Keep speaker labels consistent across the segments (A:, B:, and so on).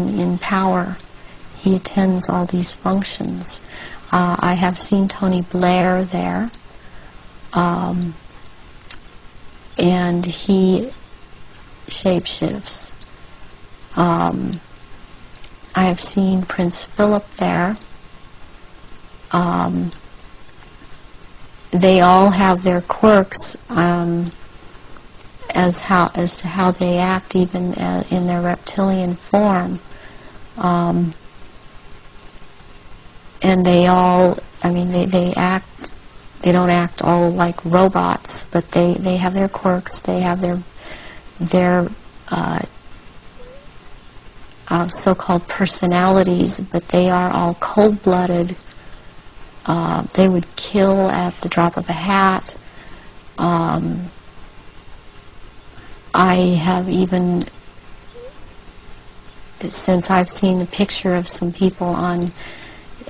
A: in power. He attends all these functions. I have seen Tony Blair there, and he shapeshifts. I have seen Prince Philip there. They all have their quirks as to how they act, even in their reptilian form. And they all, I mean, they act. They don't act all like robots, but they have their quirks. They have their so-called personalities, but they are all cold-blooded. They would kill at the drop of a hat. I have even, since I've seen a picture of some people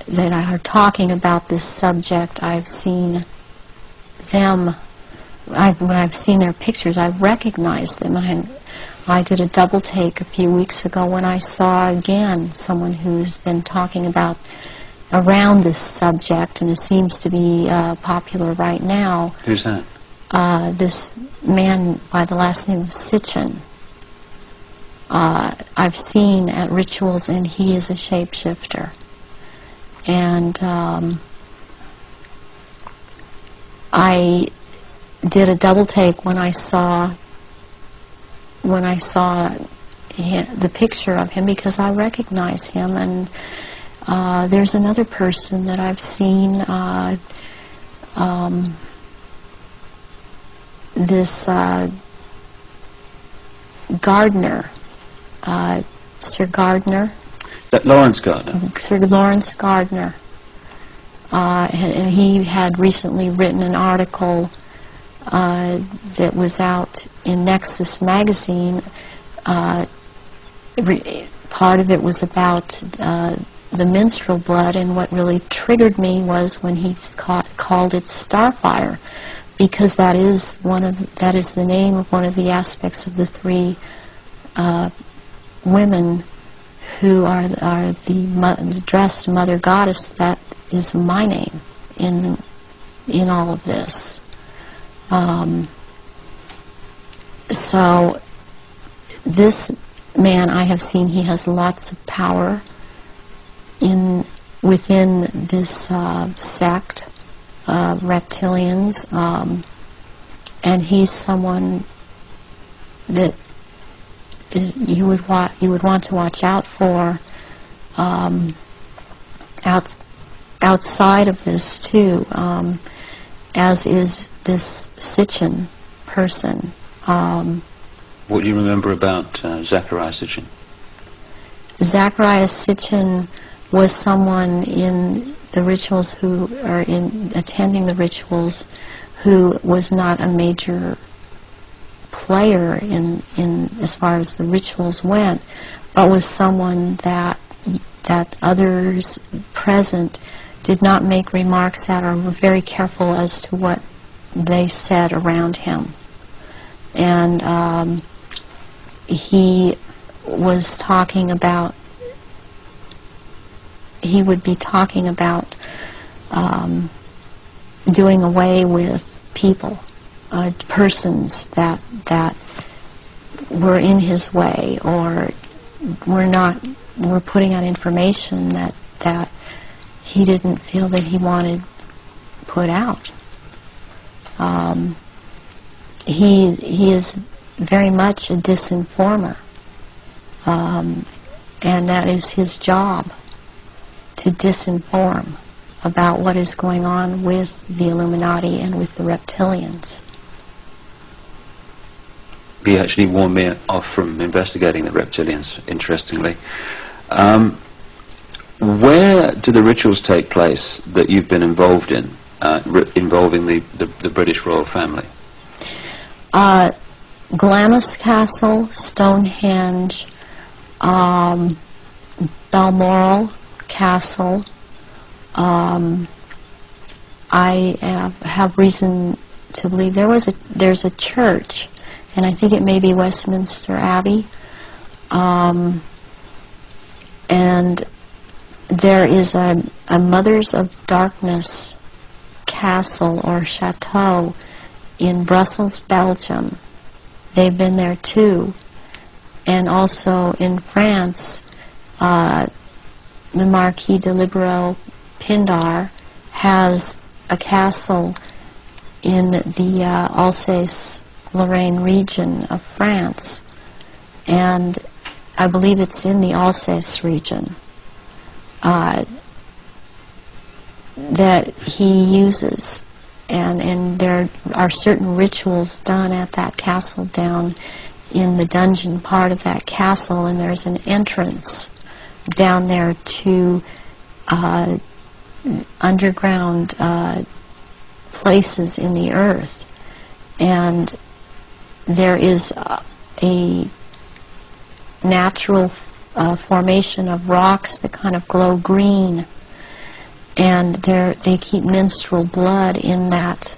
A: that are talking about this subject, I've seen them. When I've seen their pictures, I've recognized them. I did a double take a few weeks ago when I saw again someone who's been talking about around this subject, and it seems to be popular right now.
B: Who's that?
A: This man by the last name of Sitchin. I've seen at rituals, and he is a shapeshifter. And I did a double take when I saw the picture of him, because I recognize him. And there's another person that I've seen, this Gardner, Sir Gardner.
B: That Lawrence Gardner?
A: Sir Lawrence Gardner. And he had recently written an article that was out in Nexus magazine. Part of it was about the menstrual blood, and what really triggered me was when he called it Starfire, because that is the name of one of the aspects of the three women who are the dressed mother goddess. That is my name in all of this. So this man I have seen, he has lots of power within this sect of reptilians, and he's someone that you would want to watch out for outside of this too, as is this Sitchin person.
B: What do you remember about Zachariah Sitchin?
A: Zachariah Sitchin was someone in the rituals attending the rituals who was not a major player in as far as the rituals went, but was someone that others present did not make remarks at, or were very careful as to what they said around him. And he was talking about, he would be talking about doing away with people, persons that were in his way, or were putting out information that he didn't feel that he wanted put out. He is very much a disinformer, and that is his job, to disinform about what is going on with the Illuminati and with the reptilians.
B: He actually warned me off from investigating the reptilians, interestingly. Where do the rituals take place that you've been involved in, involving the British royal family?
A: Glamis Castle, Stonehenge, Balmoral Castle. I have reason to believe there's a church, and I think it may be Westminster Abbey, And there is a Mothers of Darkness castle or chateau in Brussels, Belgium. They've been there too. And also in France, the Marquis de Libero-Pindar has a castle in the Alsace-Lorraine region of France. And I believe it's in the Alsace region that he uses. And there are certain rituals done at that castle down in the dungeon part of that castle, and there's an entrance down there to underground places in the earth. And there is a natural formation of rocks that kind of glow green, and they keep menstrual blood in that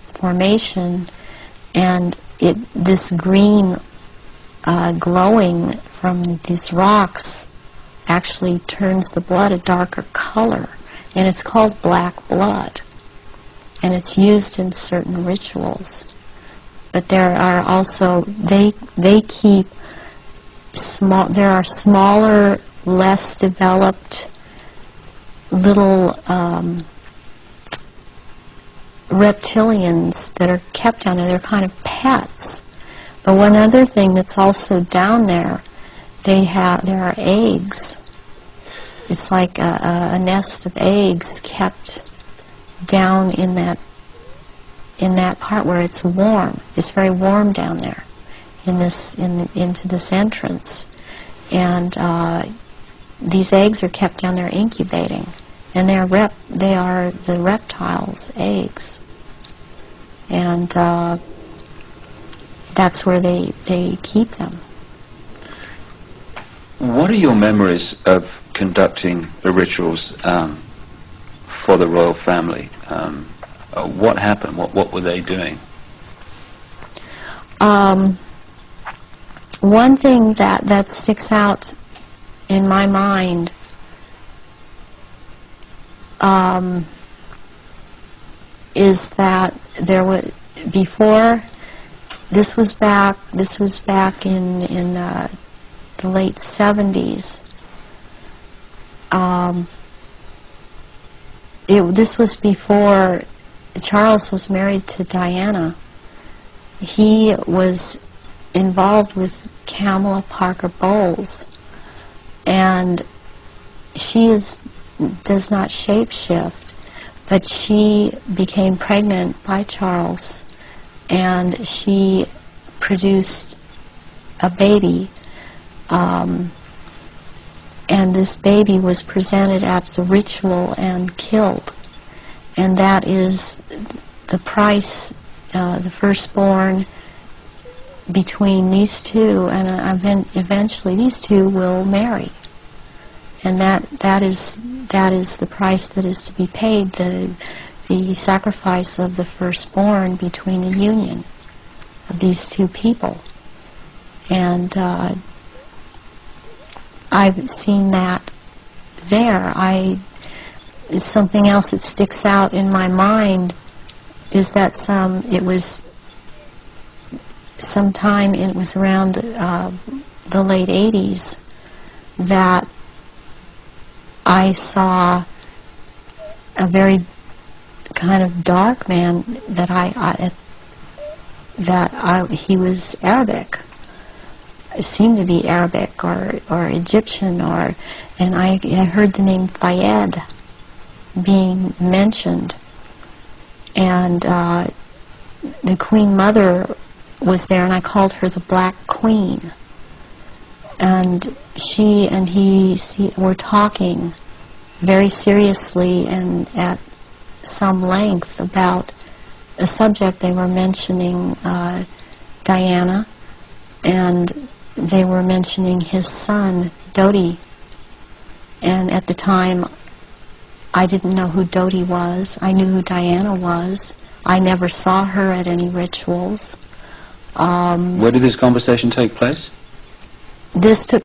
A: formation, and this green glowing from these rocks actually turns the blood a darker color, and it's called black blood, and it's used in certain rituals. But there are also, they keep small, there are smaller, less developed little reptilians that are kept down there. They're kind of pets. But one other thing that's also down there, there are eggs. It's like a nest of eggs kept down in that part where it's warm. It's very warm down there into this entrance. And these eggs are kept down there incubating, and they are the reptiles' eggs, and that's where they keep them.
B: What are your memories of conducting the rituals for the royal family? What happened? What were they doing?
A: One thing that sticks out in my mind is that there was before. This was back in the late 70s. This was before Charles was married to Diana. He was involved with Kamala Parker Bowles, and she does not shapeshift, but she became pregnant by Charles, and she produced a baby, and this baby was presented at the ritual and killed, and that is the price, the firstborn between these two, and eventually these two will marry, and that is the price that is to be paid, the sacrifice of the firstborn between the union of these two people. And I've seen that there. Something else that sticks out in my mind is that it was around the late 80s that I saw a very kind of dark man he was Arabic. It seemed to be Arabic or Egyptian, and I heard the name Fayed being mentioned, and the Queen Mother was there, and I called her the Black Queen, and she and he were talking very seriously and at some length about a subject. They were mentioning Diana, and they were mentioning his son, Dodi. And at the time, I didn't know who Dodi was. I knew who Diana was. I never saw her at any rituals.
B: Where did this conversation take place?
A: This took